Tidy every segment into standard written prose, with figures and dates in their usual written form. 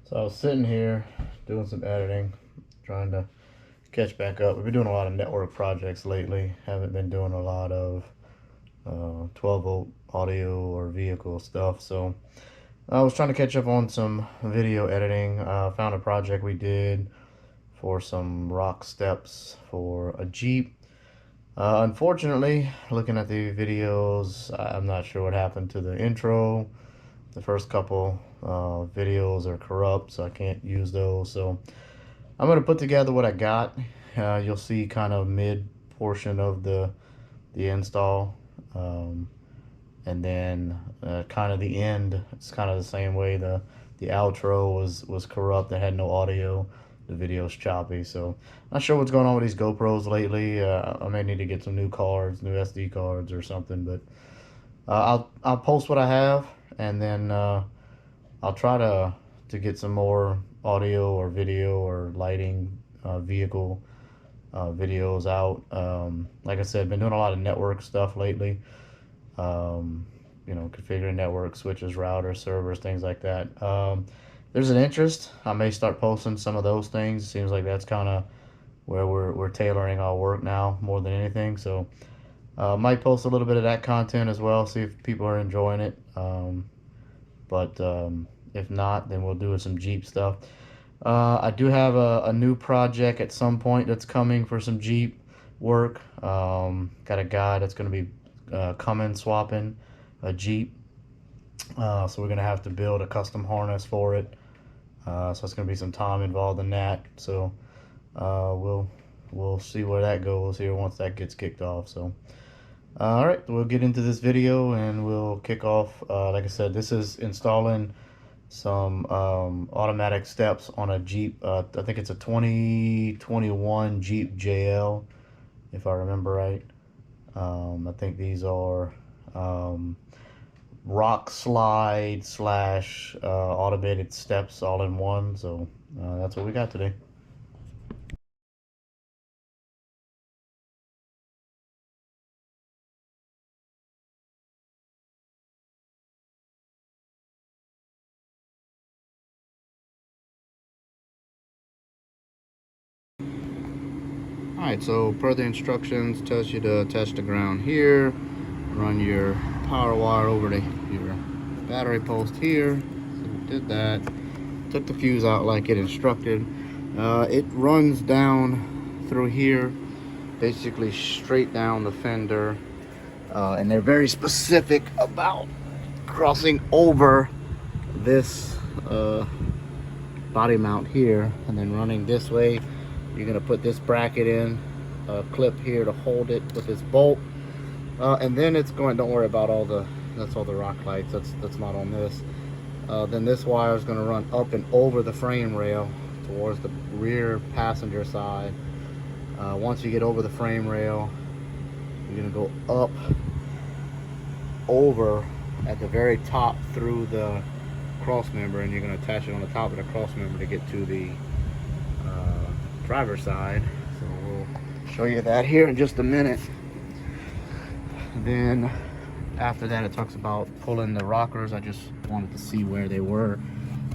So I was sitting here doing some editing, trying to catch back up. We've been doing a lot of network projects lately. Haven't been doing a lot of 12 volt audio or vehicle stuff. So I was trying to catch up on some video editing. Found a project we did for some rock steps for a Jeep. Unfortunately, looking at the videos, I'm not sure what happened to the intro. The first couple videos are corrupt, so I can't use those. So I'm going to put together what I got. You'll see kind of mid portion of the install, um, and then kind of the end. It's kind of the same way. The outro was corrupt. It had no audio. The video's choppy. So not sure what's going on with these GoPros lately. I may need to get some new cards, new SD cards or something. But I'll post what I have, and then I'll try to get some more audio or video or lighting vehicle videos out. Like I said, been doing a lot of network stuff lately. Configuring network switches, routers, servers, things like that. There's an interest. I may start posting some of those things. It seems like that's kind of where we're tailoring our work now more than anything. So might post a little bit of that content as well. See if people are enjoying it. But if not, then we'll do some Jeep stuff. I do have a new project at some point that's coming for some Jeep work. Got a guy that's going to be coming swapping a Jeep. So we're going to have to build a custom harness for it. So it's going to be some time involved in that. So we'll see where that goes here once that gets kicked off. So all right, we'll get into this video and we'll kick off. Like I said, this is installing some automatic steps on a Jeep. I think it's a 2021 Jeep JL, if I remember right. I think these are rock slide slash automated steps all in one. So that's what we got today. Alright, so per the instructions, tells you to attach the ground here, run your power wire over to your battery post here. So we did that, took the fuse out like it instructed. It runs down through here, basically straight down the fender, and they're very specific about crossing over this body mount here and then running this way. You're gonna put this bracket in, a clip here to hold it with this bolt, and then it's going. Don't worry about that's all the rock lights. That's not on this. Then this wire is gonna run up and over the frame rail towards the rear passenger side. Once you get over the frame rail, you're gonna go up over at the very top through the cross member, and you're gonna attach it on the top of the cross member to get to the driver's side. So we'll show you that here in just a minute. Then after that, it talks about pulling the rockers. I just wanted to see where they were.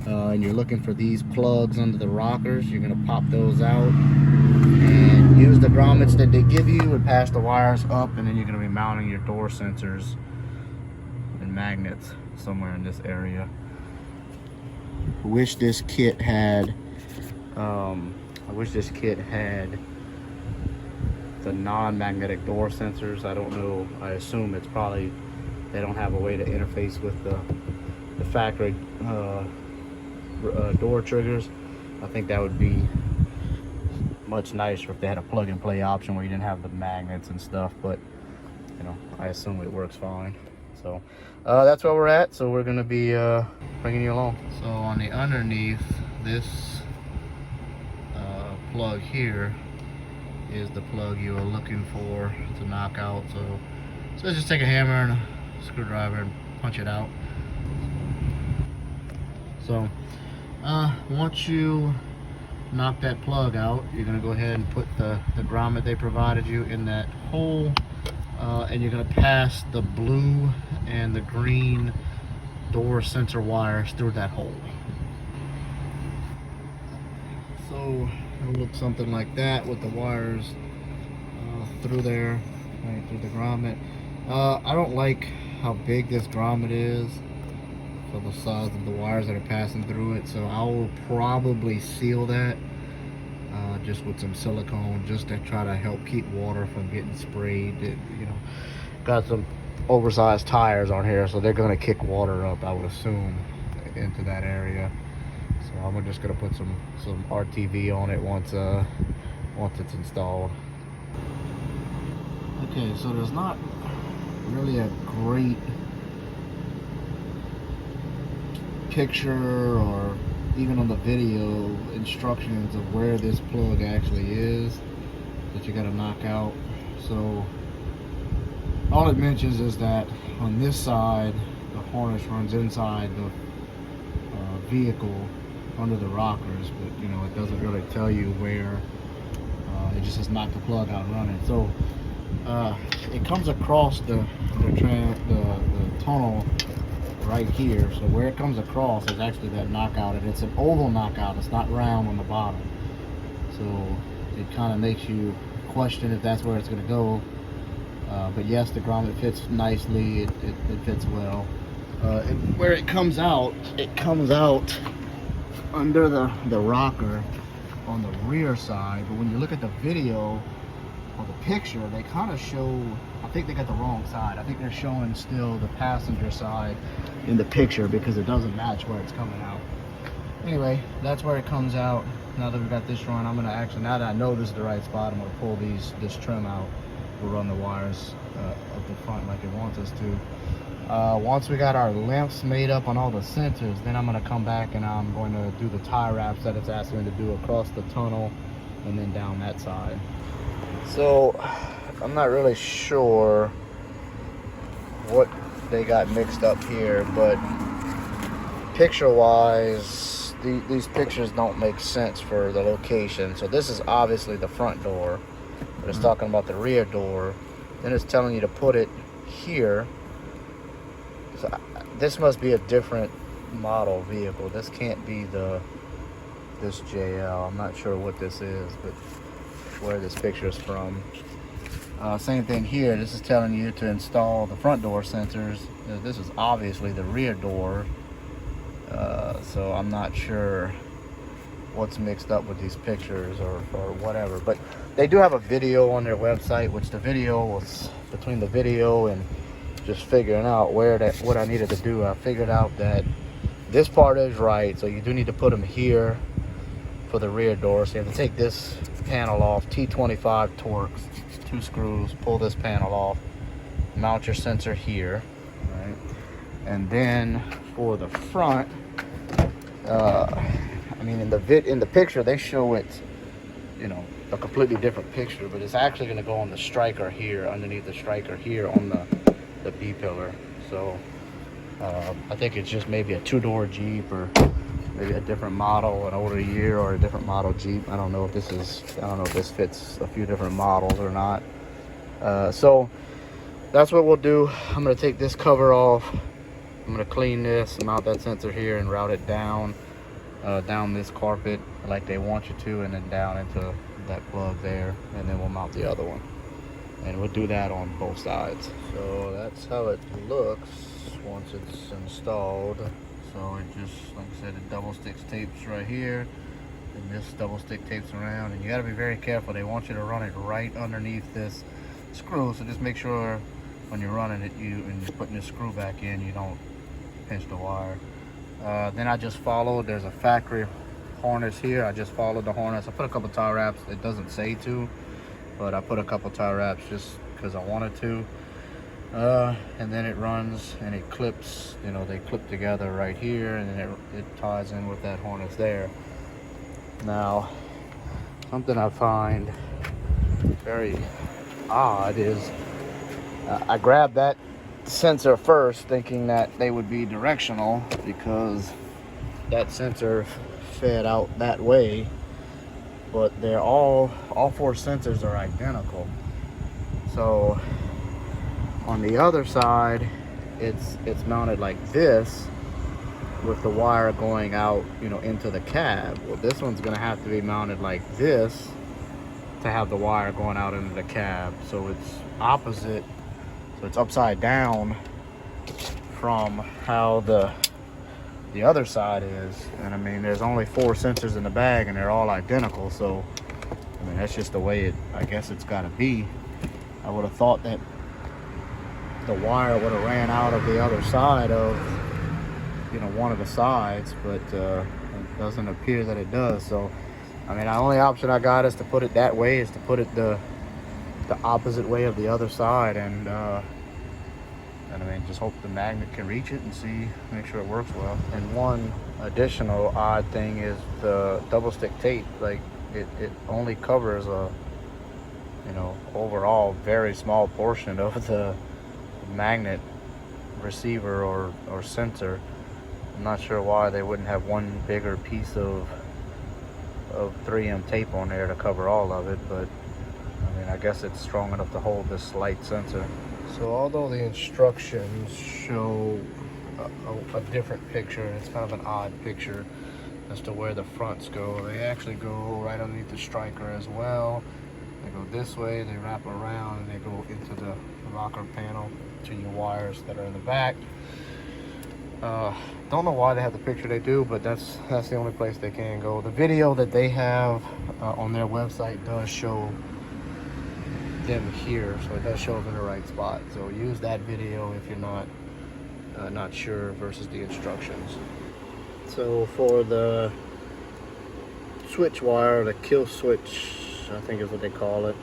And you're looking for these plugs under the rockers. You're gonna pop those out and use the grommets that they give you and pass the wires up, and then you're gonna be mounting your door sensors and magnets somewhere in this area. Wish this kit had the non-magnetic door sensors. I don't know. I assume it's probably they don't have a way to interface with the factory door triggers. I think that would be much nicer if they had a plug-and-play option where you didn't have the magnets and stuff. But I assume it works fine. So that's where we're at. So we're gonna be bringing you along. So on the underneath, this plug here is the plug you are looking for to knock out. So just take a hammer and a screwdriver and punch it out. So once you knock that plug out, you're going to go ahead and put the grommet they provided you in that hole, and you're going to pass the blue and the green door sensor wires through that hole. So it'll look something like that with the wires through there, right through the grommet. I don't like how big this grommet is for the size of the wires that are passing through it, so I will probably seal that just with some silicone, just to try to help keep water from getting sprayed. You know, got some oversized tires on here, so they're gonna kick water up, I would assume, into that area. So I'm just gonna put some RTV on it once it's installed. Okay, so there's not really a great picture or even on the video instructions of where this plug actually is that you got to knock out. So all it mentions is that on this side the harness runs inside the vehicle under the rockers, but you know, it doesn't really tell you where. It just says knock the plug out and run it. So it comes across the tunnel right here. So where it comes across is actually that knockout, and it's an oval knockout. It's not round on the bottom. So it kind of makes you question if that's where it's going to go. But yes, the grommet fits nicely. It fits well. And where it comes out under the rocker on the rear side. But when you look at the video or the picture, they kind of show, I think they got the wrong side. I think they're showing still the passenger side in the picture because it doesn't match where it's coming out. Anyway, that's where it comes out. Now that we got this run, I'm gonna actually, now that I know this is the right spot, I'm gonna pull this trim out. We'll run the wires up the front like it wants us to. Once we got our lengths made up on all the sensors, then I'm gonna come back and I'm going to do the tie wraps that it's asking me to do across the tunnel and then down that side. So I'm not really sure what they got mixed up here, but picture wise these pictures don't make sense for the location. So this is obviously the front door, but it's talking about the rear door. Then it's telling you to put it here. So this must be a different model vehicle. This can't be this JL. I'm not sure what this is, but where this picture is from. Same thing here. This is telling you to install the front door sensors. This is obviously the rear door. So I'm not sure what's mixed up with these pictures or whatever. But they do have a video on their website, which the video was between the video and just figuring out what I needed to do. I figured out that this part is right. So you do need to put them here for the rear door. So you have to take this panel off, T25 Torx, 2 screws, pull this panel off, mount your sensor here, right? And then for the front, I mean, in the picture they show it, you know, a completely different picture, but it's actually going to go on the striker here, underneath the striker here on the B pillar. So I think it's just maybe a 2-door Jeep or maybe a different model, an older year, or a different model Jeep. I don't know if this fits a few different models or not. So that's what we'll do. I'm going to take this cover off. I'm going to clean this, mount that sensor here, and route it down this carpet like they want you to, and then down into that plug there, and then we'll mount the other one, and we'll do that on both sides. So that's how it looks once it's installed. So it just, like I said, it double sticks tapes right here, and this double stick tapes around, and you got to be very careful. They want you to run it right underneath this screw, so just make sure when you're running it, and you're putting the screw back in, you don't pinch the wire. Then I just followed, there's a factory harness here. I just followed the harness. I put a couple tie wraps. It doesn't say to, but I put a couple tie wraps just because I wanted to. And then it runs and it clips, you know, they clip together right here, and then it ties in with that harness there. Now, something I find very odd is I grabbed that sensor first thinking that they would be directional because that sensor fed out that way, but they're all 4 sensors are identical. So on the other side it's mounted like this, with the wire going out, you know, into the cab. Well, this one's gonna have to be mounted like this to have the wire going out into the cab. So it's opposite, so it's upside down from how the other side is. And I mean, there's only 4 sensors in the bag and they're all identical. So I mean, that's just the way it, I guess it's gotta be. I would have thought that the wire would have ran out of the other side of, you know, one of the sides, but it doesn't appear that it does. So I mean, the only option I got is to put it that way, is to put it the opposite way of the other side, and I mean, just hope the magnet can reach it and see, make sure it works well. And one additional odd thing is the double stick tape. Like it only covers a, you know, overall very small portion of the magnet receiver or sensor. I'm not sure why they wouldn't have one bigger piece of 3M tape on there to cover all of it, but I mean, I guess it's strong enough to hold this light sensor. So although the instructions show a different picture, it's kind of an odd picture as to where the fronts go, they actually go right underneath the striker as well. They go this way, they wrap around, and they go into the rocker panel to your wires that are in the back. Don't know why they have the picture they do, but that's the only place they can go. The video that they have on their website does show them here, so it does show them in the right spot. So use that video if you're not sure versus the instructions. So for the switch wire, the kill switch, I think is what they call it.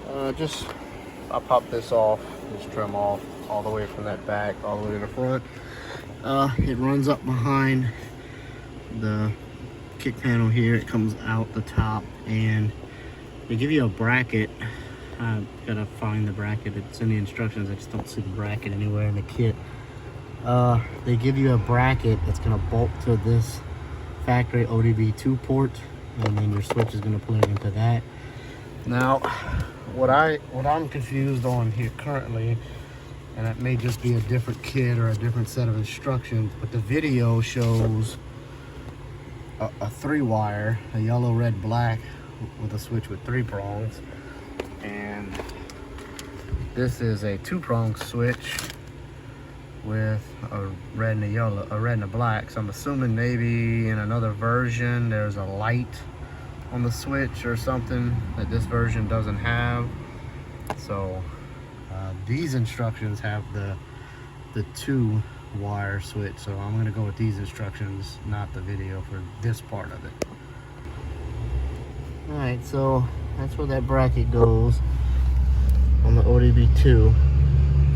I'll pop this off, just trim off all the way from that back all the way to the front. It runs up behind the kick panel here. It comes out the top, and they give you a bracket. I've got to find the bracket. It's in the instructions. I just don't see the bracket anywhere in the kit. They give you a bracket that's going to bolt to this factory ODB2 port, and then your switch is going to plug into that. Now, what I'm confused on here currently, and it may just be a different kit or a different set of instructions, but the video shows a 3-wire, a yellow, red, black, with a switch with 3 prongs, and this is a 2-prong switch with a red and a yellow, a red and a black. So I'm assuming maybe in another version there's a light on the switch or something that this version doesn't have. So these instructions have the 2-wire switch, so I'm going to go with these instructions, not the video for this part of it. Alright, so that's where that bracket goes on the ODB2.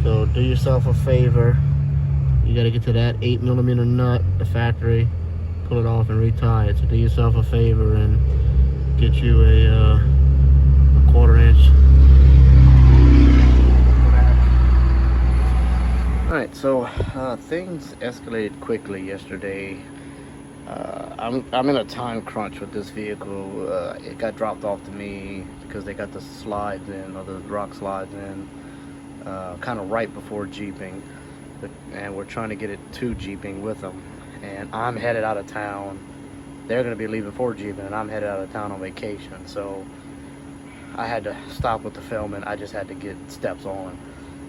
So do yourself a favor, you got to get to that 8mm nut, the factory, pull it off and retie it. So do yourself a favor and get you a 1/4 inch. Alright, so things escalated quickly yesterday. I'm in a time crunch with this vehicle. It got dropped off to me because they got the slides in, or the rock slides in, kind of right before jeeping, and we're trying to get it to jeeping with them. And I'm headed out of town. They're going to be leaving for jeeping, and I'm headed out of town on vacation. So I had to stop with the filming. I just had to get steps on.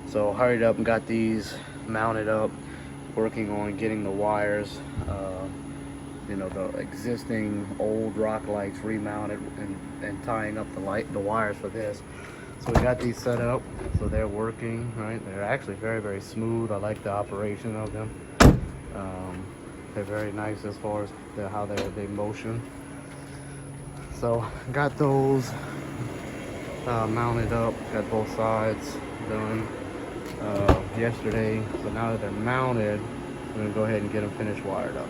So hurried up and got these mounted up, working on getting the wires, you know, the existing old rock lights remounted and tying up the wires for this. So we got these set up, so they're working, right? They're actually very, very smooth. I like the operation of them. They're very nice as far as how they motion. So got those mounted up, got both sides done yesterday. So now that they're mounted, I'm gonna go ahead and get them finished wired up.